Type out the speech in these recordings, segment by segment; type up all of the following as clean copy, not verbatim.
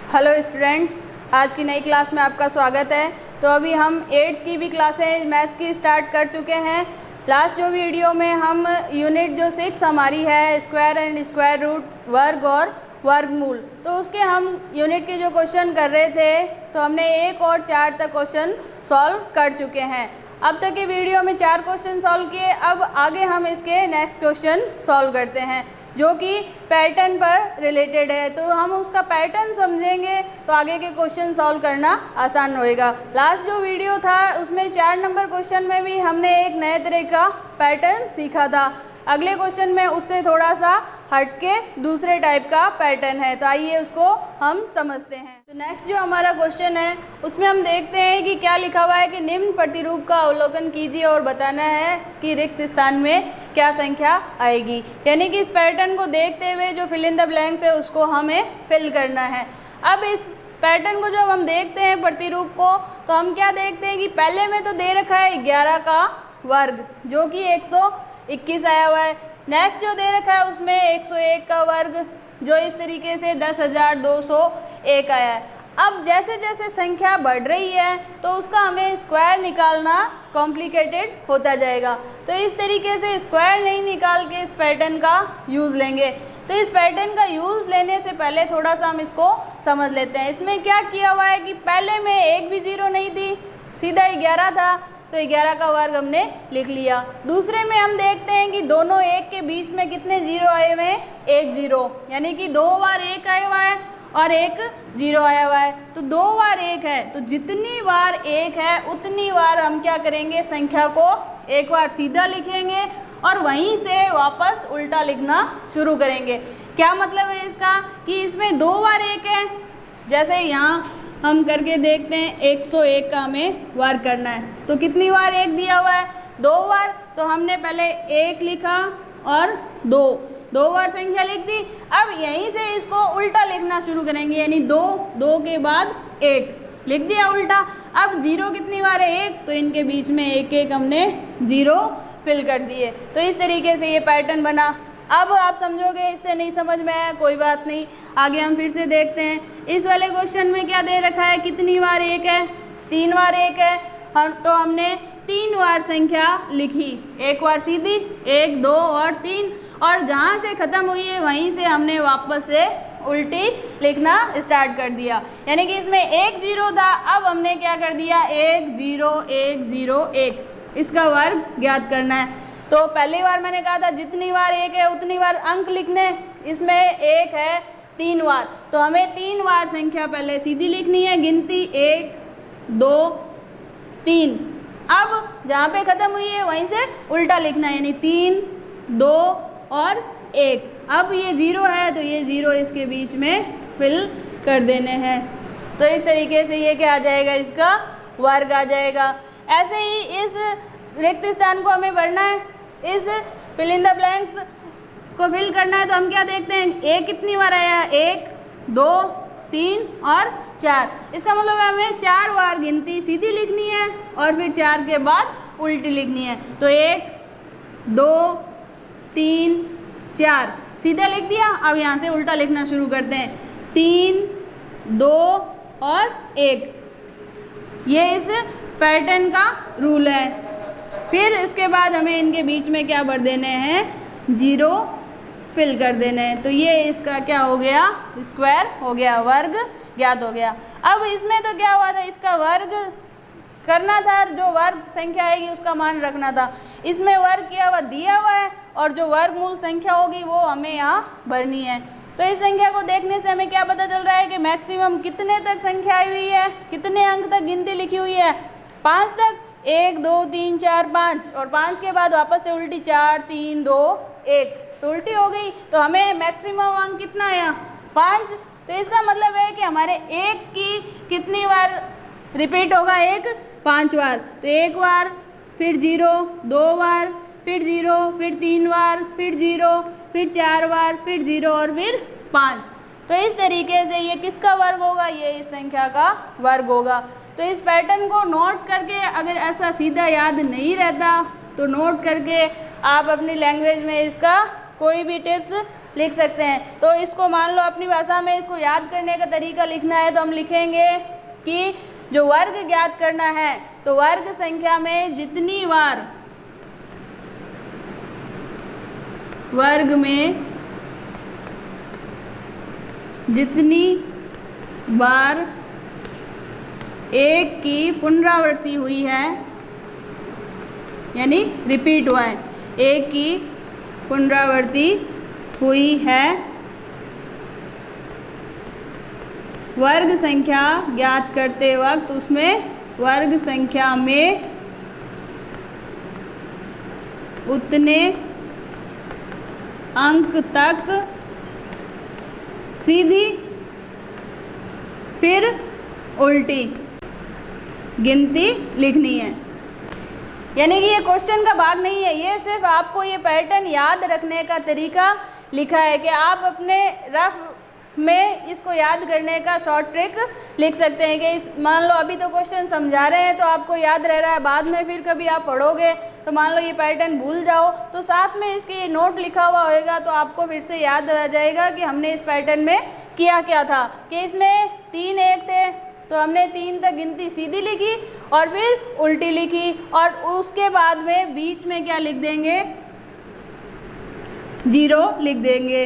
Hello students, आज की नई क्लास में आपका स्वागत है। तो अभी हम 8th की भी क्लासें मैथ्स की स्टार्ट कर चुके हैं। लास्ट जो वीडियो में हम यूनिट जो 6 हमारी है स्क्वायर एंड स्क्वायर रूट, वर्ग और वर्गमूल, तो उसके हम यूनिट के जो क्वेश्चन कर रहे थे तो हमने 1 और 4 तक क्वेश्चन सॉल्व कर चुके हैं। अब तक की वीडियो में 4 क्वेश्चन सॉल्व किए। अब आगे हम इसके नेक्स्ट क्वेश्चन सॉल्व करते हैं जो कि पैटर्न पर रिलेटेड है। तो हम उसका पैटर्न समझेंगे तो आगे के क्वेश्चन सॉल्व करना आसान होएगा। लास्ट जो वीडियो था उसमें 4 नंबर क्वेश्चन में भी हमने एक नए तरह का पैटर्न सीखा था। अगले क्वेश्चन में उससे थोड़ा सा हटके दूसरे टाइप का पैटर्न है, तो आइए उसको हम समझते हैं। तो नेक्स्ट जो हमारा क्वेश्चन है उसमें हम देखते हैं कि क्या लिखा हुआ है कि निम्न प्रतिरूप का अवलोकन कीजिए और बताना है कि रिक्त स्थान में क्या संख्या आएगी। यानी कि इस पैटर्न को देखते हुए जो फिल इन द ब्लैंक्स है उसको हमें फिल करना है। अब इस पैटर्न को जब हम देखते हैं प्रतिरूप को, तो हम क्या देखते हैं कि पहले में तो दे रखा है 11 का वर्ग जो कि 121 आया हुआ है। नेक्स्ट जो दे रखा है उसमें 101 का वर्ग जो इस तरीके से 10,201 आया है। अब जैसे जैसे संख्या बढ़ रही है तो उसका हमें स्क्वायर निकालना कॉम्प्लिकेटेड होता जाएगा। तो इस तरीके से स्क्वायर नहीं निकाल के इस पैटर्न का यूज़ लेंगे। तो इस पैटर्न का यूज़ लेने से पहले थोड़ा सा हम इसको समझ लेते हैं। इसमें क्या किया हुआ है कि पहले में एक भी जीरो नहीं थी, सीधा 11 था, तो 11 का वर्ग हमने लिख लिया। दूसरे में हम देखते हैं कि दोनों एक के बीच में कितने जीरो आए हुए हैं, 1 जीरो, यानी कि 2 बार 1 आया हुआ है और 1 जीरो आया हुआ है। तो 2 बार 1 है, तो जितनी बार 1 है उतनी बार हम क्या करेंगे, संख्या को एक बार सीधा लिखेंगे और वहीं से वापस उल्टा लिखना शुरू करेंगे। क्या मतलब है इसका कि इसमें 2 बार 1 है। जैसे यहाँ हम करके देखते हैं 101 का हमें वर्ग करना है, तो कितनी बार 1 दिया हुआ है, 2 बार। तो हमने पहले 1 लिखा और 2 बार संख्या लिख दी। अब यहीं से इसको उल्टा लिखना शुरू करेंगे, यानी 2 के बाद 1 लिख दिया उल्टा। अब जीरो कितनी बार है, 1, तो इनके बीच में 1 हमने जीरो फिल कर दिए। तो इस तरीके से ये पैटर्न बना। अब आप समझोगे इससे नहीं समझ में आया, कोई बात नहीं, आगे हम फिर से देखते हैं। इस वाले क्वेश्चन में क्या दे रखा है, कितनी बार 1 है, 3 बार 1 है। तो हमने 3 बार संख्या लिखी, एक बार सीधी, 1, 2 और 3, और जहाँ से ख़त्म हुई है वहीं से हमने वापस से उल्टी लिखना स्टार्ट कर दिया। यानी कि इसमें 1 जीरो था, अब हमने क्या कर दिया, 1 0 1 0 1, इसका वर्ग ज्ञात करना है। तो पहली बार मैंने कहा था जितनी बार 1 है उतनी बार अंक लिखने, इसमें 1 है 3 बार, तो हमें 3 बार संख्या पहले सीधी लिखनी है, गिनती 1 2 3। अब जहाँ पे ख़त्म हुई है वहीं से उल्टा लिखना है, यानी 3 2 और 1। अब ये 0 है तो ये 0 इसके बीच में फिल कर देने हैं। तो इस तरीके से ये क्या आ जाएगा, इसका वर्ग आ जाएगा। ऐसे ही इस रिक्त स्थान को हमें भरना है, इस फिल इन द ब्लैंक्स को फिल करना है। तो हम क्या देखते हैं, 1 कितनी बार आया, 1 2 3 और 4। इसका मतलब है हमें 4 बार गिनती सीधी लिखनी है और फिर 4 के बाद उल्टी लिखनी है। तो 1 2 3 4 सीधा लिख दिया। अब यहाँ से उल्टा लिखना शुरू करते हैं, 3 2 और 1। ये इस पैटर्न का रूल है। फिर इसके बाद हमें इनके बीच में क्या भर देने हैं, 0 फिल कर देने हैं। तो ये इसका क्या हो गया, स्क्वायर हो गया, वर्ग ज्ञात हो गया। अब इसमें तो क्या हुआ था, इसका वर्ग करना था, जो वर्ग संख्या आएगी उसका मान रखना था। इसमें वर्ग किया हुआ दिया हुआ है और जो वर्गमूल संख्या होगी वो हमें यहाँ भरनी है। तो इस संख्या को देखने से हमें क्या पता चल रहा है कि मैक्सिमम कितने तक संख्या आई हुई है, कितने अंक तक गिनती लिखी हुई है, 5 तक, 1 2 3 4 5, और 5 के बाद वापस से उल्टी 4 3 2 1, तो उल्टी हो गई। तो हमें मैक्सिमम अंक कितना आया, 5। तो इसका मतलब है कि हमारे 1 की कितनी बार रिपीट होगा, 1 5 बार। तो 1 बार, फिर 0 2 बार, फिर 0, फिर 3 बार, फिर 0, फिर 4 बार, फिर 0 और फिर 5। तो इस तरीके से ये किसका वर्ग होगा, ये इस संख्या का वर्ग होगा। तो इस पैटर्न को नोट करके, अगर ऐसा सीधा याद नहीं रहता तो नोट करके आप अपनी लैंग्वेज में इसका कोई भी टिप्स लिख सकते हैं। तो इसको मान लो अपनी भाषा में इसको याद करने का तरीका लिखना है तो हम लिखेंगे कि जो वर्ग ज्ञात करना है तो वर्ग संख्या में जितनी बार वर्ग में जितनी बार एक की पुनरावृत्ति हुई है यानी रिपीट हुआ है, एक की पुनरावृत्ति हुई है, वर्ग संख्या ज्ञात करते वक्त उसमें वर्ग संख्या में उतने अंक तक सीधी फिर उल्टी गिनती लिखनी है। यानी कि ये क्वेश्चन का भाग नहीं है, ये सिर्फ आपको ये पैटर्न याद रखने का तरीका लिखा है कि आप अपने रफ में इसको याद करने का शॉर्ट ट्रिक लिख सकते हैं कि इस मान लो अभी तो क्वेश्चन समझा रहे हैं तो आपको याद रह रहा है, बाद में फिर कभी आप पढ़ोगे तो मान लो ये पैटर्न भूल जाओ तो साथ में इसके नोट लिखा हुआ होएगा तो आपको फिर से याद आ जाएगा कि हमने इस पैटर्न में किया क्या था। कि इसमें 3 एक थे तो हमने 3 तक गिनती सीधी लिखी और फिर उल्टी लिखी और उसके बाद में बीच में क्या लिख देंगे, 0 लिख देंगे।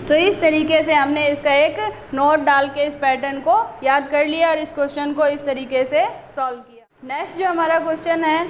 तो इस तरीके से हमने इसका एक नोट डाल के इस पैटर्न को याद कर लिया और इस क्वेश्चन को इस तरीके से सॉल्व किया। नेक्स्ट जो हमारा क्वेश्चन है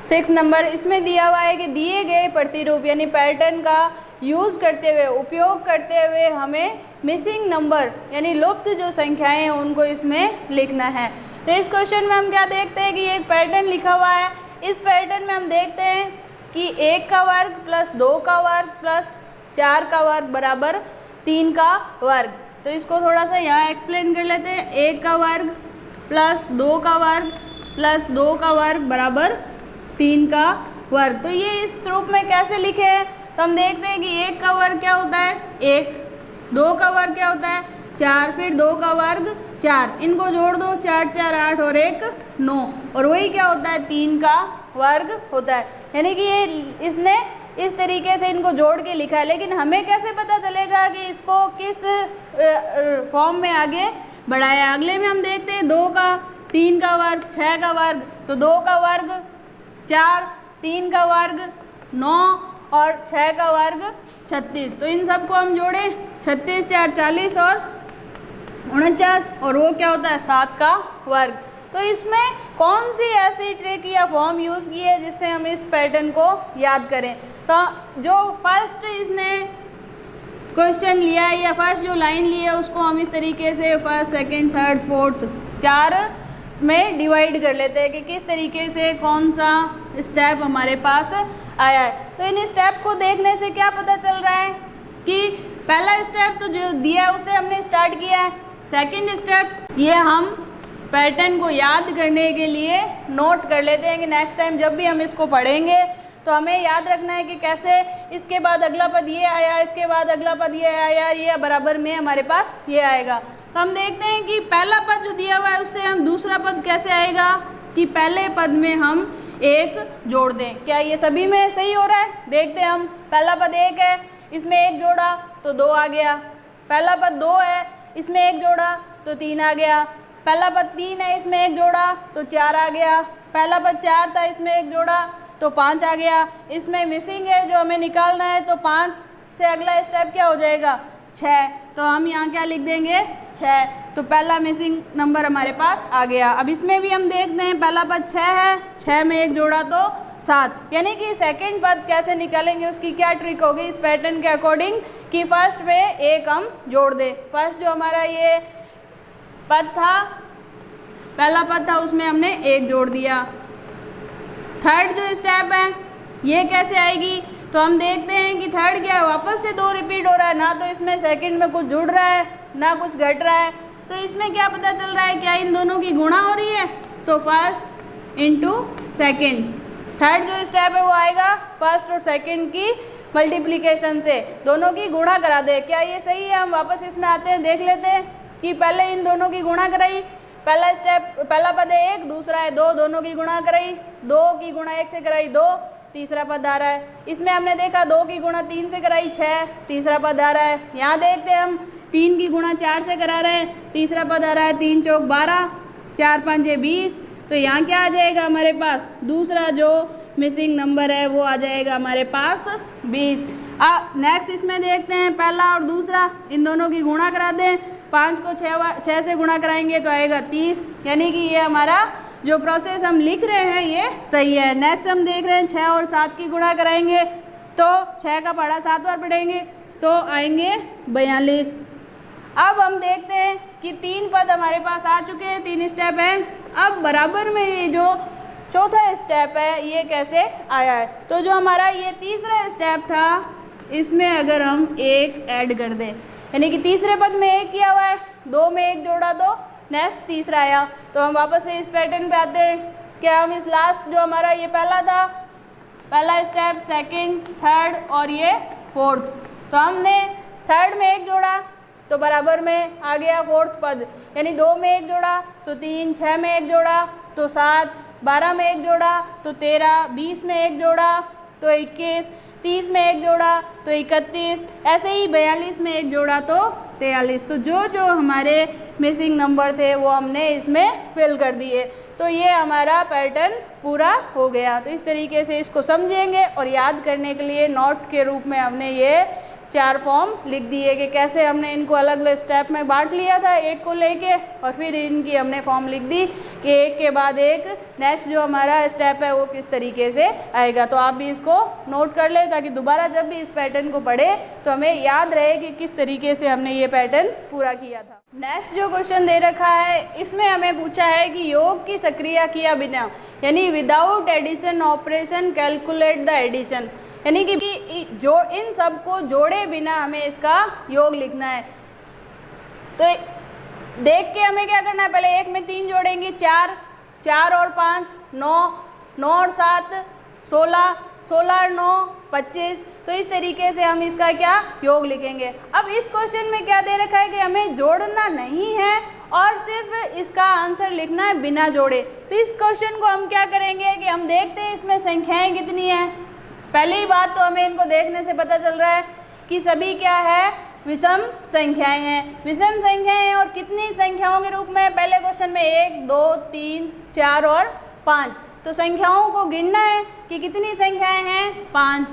6 नंबर, इसमें दिया हुआ है कि दिए गए प्रतिरूप यानी पैटर्न का यूज़ करते हुए उपयोग करते हुए हमें मिसिंग नंबर यानी लुप्त जो संख्याएं हैं उनको इसमें लिखना है। तो इस क्वेश्चन में हम क्या देखते हैं कि एक पैटर्न लिखा हुआ है, इस पैटर्न में हम देखते हैं कि 1 का वर्ग प्लस 2 का वर्ग प्लस 4 का वर्ग बराबर 3 का वर्ग। तो इसको थोड़ा सा यहाँ एक्सप्लेन कर लेते हैं। 1 का वर्ग प्लस 2 का वर्ग प्लस 2 का वर्ग बराबर 3 का वर्ग। तो ये इस रूप में कैसे लिखे हैं तो हम देखते हैं कि 1 का वर्ग क्या होता है 1, 2 का वर्ग क्या होता है 4, फिर 2 का वर्ग 4, इनको जोड़ दो 4 4 8 और 1 9 और वही क्या होता है 3 का वर्ग होता है। यानी कि ये इसने इस तरीके से इनको जोड़ के लिखा है। लेकिन हमें कैसे पता चलेगा कि इसको किस फॉर्म में आगे बढ़ाया। अगले में हम देखते हैं 2 का 3 का वर्ग 6 का वर्ग, तो 2 का वर्ग 4, 3 का वर्ग 9 और 6 का वर्ग 36। तो इन सबको हम जोड़ें 36 4 40 और 49 और वो क्या होता है 7 का वर्ग। तो इसमें कौन सी ऐसी ट्रिक या फॉर्म यूज़ की है जिससे हम इस पैटर्न को याद करें। तो जो फर्स्ट इसने क्वेश्चन लिया है या फर्स्ट जो लाइन ली है उसको हम इस तरीके से फर्स्ट सेकंड थर्ड फोर्थ 4 में डिवाइड कर लेते हैं कि किस तरीके से कौन सा स्टेप हमारे पास आया है। तो इन स्टेप को देखने से क्या पता चल रहा है कि पहला स्टेप तो जो दिया है उससे हमने स्टार्ट किया है, सेकंड स्टेप ये हम पैटर्न को याद करने के लिए नोट कर लेते हैं कि नेक्स्ट टाइम जब भी हम इसको पढ़ेंगे तो हमें याद रखना है कि कैसे इसके बाद अगला पद ये आया, इसके बाद अगला पद ये आया, ये बराबर में हमारे पास ये आएगा। तो हम देखते हैं कि पहला पद जो दिया हुआ है उससे हम दूसरा पद कैसे आएगा कि पहले पद में हम 1 जोड़ दें। क्या ये सभी में सही हो रहा है? देखते हैं हम। पहला पद 1 है, इसमें 1 जोड़ा तो 2 आ गया। पहला पद 2 है, इसमें 1 जोड़ा तो 3 आ गया। पहला पद 3 है, इसमें 1 जोड़ा तो 4 आ गया। पहला पद 4 था, इसमें 1 जोड़ा तो 5 आ गया। इसमें मिसिंग है जो हमें निकालना है तो 5 से अगला स्टेप क्या हो जाएगा 6। तो हम यहाँ क्या लिख देंगे 6। तो पहला मिसिंग नंबर हमारे पास आ गया। अब इसमें भी हम देखते हैं पहला पद 6 है, 6 में 1 जोड़ा तो 7। यानी कि सेकंड पद कैसे निकालेंगे उसकी क्या ट्रिक होगी इस पैटर्न के अकॉर्डिंग कि फर्स्ट में 1 हम जोड़ दें। फर्स्ट जो हमारा ये पद था पहला पद था उसमें हमने 1 जोड़ दिया। थर्ड जो स्टेप है ये कैसे आएगी तो हम देखते हैं कि थर्ड क्या है वापस से 2 रिपीट हो रहा है, ना तो इसमें सेकंड में कुछ जुड़ रहा है ना कुछ घट रहा है। तो इसमें क्या पता चल रहा है क्या इन दोनों की गुणा हो रही है तो फर्स्ट इंटू सेकेंड। थर्ड जो स्टेप है वो आएगा फर्स्ट और सेकेंड की मल्टीप्लिकेशन से दोनों की गुणा करा दे। क्या ये सही है? हम वापस इसमें आते हैं, देख लेते हैं कि पहले इन दोनों की गुणा कराई। पहला स्टेप पहला पद है 1, दूसरा है 2, दोनों की गुणा कराई। 2 की गुणा 1 से कराई 2, तीसरा पद आ रहा है। इसमें हमने देखा 2 की गुणा 3 से कराई 6, तीसरा पद आ रहा है। यहाँ देखते हैं हम 3 की गुणा 4 से करा रहे हैं, तीसरा पद आ रहा है 3 चौक 12, 4 5 20। तो यहाँ क्या आ जाएगा हमारे पास, दूसरा जो मिसिंग नंबर है वो आ जाएगा हमारे पास 20। नेक्स्ट इसमें देखते हैं पहला और दूसरा, इन दोनों की गुणा करा दें। 5 को 6 से गुणा कराएंगे तो आएगा 30, यानी कि ये हमारा जो प्रोसेस हम लिख रहे हैं ये सही है। नेक्स्ट हम देख रहे हैं 6 और 7 की गुणा कराएंगे तो 6 का पढ़ा 7 बार पढ़ेंगे तो आएंगे 42। अब हम देखते हैं कि 3 पद हमारे पास आ चुके हैं, 3 स्टेप हैं। अब बराबर में ये जो चौथा स्टेप है ये कैसे आया है, तो जो हमारा ये तीसरा स्टेप था इसमें अगर हम 1 ऐड कर दें, यानी कि तीसरे पद में 1 किया हुआ है, 2 में 1 जोड़ा तो नेक्स्ट तीसरा आया। तो हम वापस से इस पैटर्न पे आते हैं कि हम इस लास्ट जो हमारा ये पहला था, पहला स्टेप, सेकंड, थर्ड और ये फोर्थ, तो हमने थर्ड में 1 जोड़ा तो बराबर में आ गया फोर्थ पद, यानी 2 में 1 जोड़ा तो 3, 6 में 1 जोड़ा तो 7, 12 में 1 जोड़ा तो 13, 20 में 1 जोड़ा तो 21, 30 में 1 जोड़ा तो 31, ऐसे ही 42 में 1 जोड़ा तो 43। तो जो जो हमारे मिसिंग नंबर थे वो हमने इसमें फिल कर दिए। तो ये हमारा पैटर्न पूरा हो गया। तो इस तरीके से इसको समझेंगे और याद करने के लिए नोट के रूप में हमने ये 4 फॉर्म लिख दिए कि कैसे हमने इनको अलग अलग स्टेप में बांट लिया था एक को लेके, और फिर इनकी हमने फॉर्म लिख दी कि एक के बाद एक नेक्स्ट जो हमारा स्टेप है वो किस तरीके से आएगा। तो आप भी इसको नोट कर ले ताकि दोबारा जब भी इस पैटर्न को पढ़े तो हमें याद रहे कि किस तरीके से हमने ये पैटर्न पूरा किया था। नेक्स्ट जो क्वेश्चन दे रखा है इसमें हमें पूछा है कि योग की सक्रिय किया बिना, यानी without addition operation calculate the addition, यानी कि जो इन सब को जोड़े बिना हमें इसका योग लिखना है। तो देख के हमें क्या करना है, पहले 1 में 3 जोड़ेंगे 4, 4 और 5 9, 9 और 7 16, 16 और 9 25। तो इस तरीके से हम इसका क्या योग लिखेंगे। अब इस क्वेश्चन में क्या दे रखा है कि हमें जोड़ना नहीं है और सिर्फ इसका आंसर लिखना है बिना जोड़े। तो इस क्वेश्चन को हम क्या करेंगे कि हम देखते हैं इसमें संख्याएं कितनी हैं। पहली ही बात तो हमें इनको देखने से पता चल रहा है कि सभी क्या है, विषम संख्याएं हैं। विषम संख्याएं हैं और कितनी संख्याओं के रूप में, पहले क्वेश्चन में 1 2 3 4 और 5। तो संख्याओं को गिनना है कि कितनी संख्याएं हैं, 5,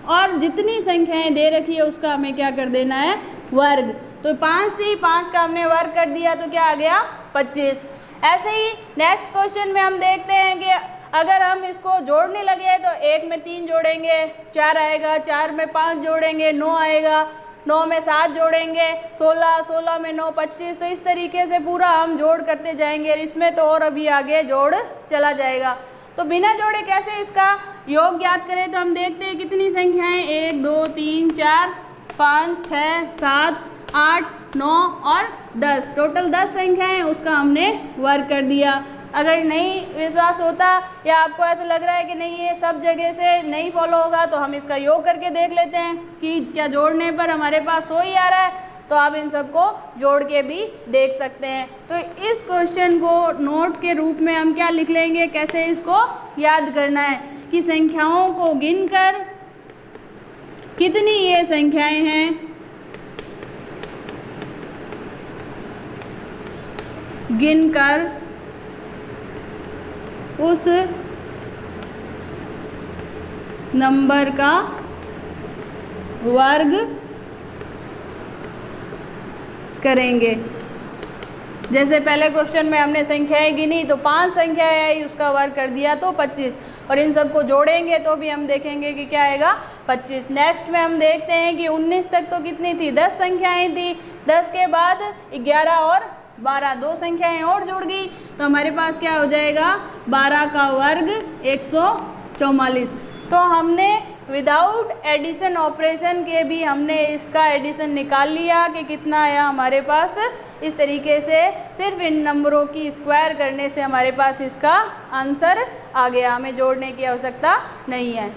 और जितनी संख्याएं दे रखी है उसका हमें क्या कर देना है, वर्ग। तो 5 थी, 5 का हमने वर्ग कर दिया तो क्या आ गया, 25। ऐसे ही नेक्स्ट क्वेश्चन में हम देखते हैं कि अगर हम इसको जोड़ने लगे तो 1 में 3 जोड़ेंगे 4 आएगा, 4 में 5 जोड़ेंगे 9 आएगा, 9 में 7 जोड़ेंगे 16, 16 में 9 25। तो इस तरीके से पूरा हम जोड़ करते जाएंगे और इसमें तो और अभी आगे जोड़ चला जाएगा। तो बिना जोड़े कैसे इसका योग ज्ञात करें, तो हम देखते हैं कितनी संख्याएं, 1 2 3 4 5 6 7 8 9 और 10, टोटल 10 संख्याएं हैं, उसका हमने वर्ग कर दिया। अगर नहीं विश्वास होता या आपको ऐसा लग रहा है कि नहीं ये सब जगह से नहीं फॉलो होगा तो हम इसका योग करके देख लेते हैं कि क्या जोड़ने पर हमारे पास 100 ही आ रहा है। तो आप इन सबको जोड़ के भी देख सकते हैं। तो इस क्वेश्चन को नोट के रूप में हम क्या लिख लेंगे, कैसे इसको याद करना है कि संख्याओं को गिनकर कितनी ये संख्याएं हैं, गिनकर उस नंबर का वर्ग करेंगे। जैसे पहले क्वेश्चन में हमने संख्याएं गिनी तो 5 संख्याएं आई, उसका वर्ग कर दिया तो 25, और इन सबको जोड़ेंगे तो भी हम देखेंगे कि क्या आएगा, 25। नेक्स्ट में हम देखते हैं कि 19 तक तो कितनी थी, 10 संख्याएं थी, 10 के बाद 11 और 12, 2 संख्याएं और जुड़ गई तो हमारे पास क्या हो जाएगा, 12 का वर्ग 144। तो हमने विदाउट एडिशन ऑपरेशन के भी हमने इसका एडिशन निकाल लिया कि कितना आया हमारे पास। इस तरीके से सिर्फ इन नंबरों की स्क्वायर करने से हमारे पास इसका आंसर आ गया, हमें जोड़ने की आवश्यकता नहीं है।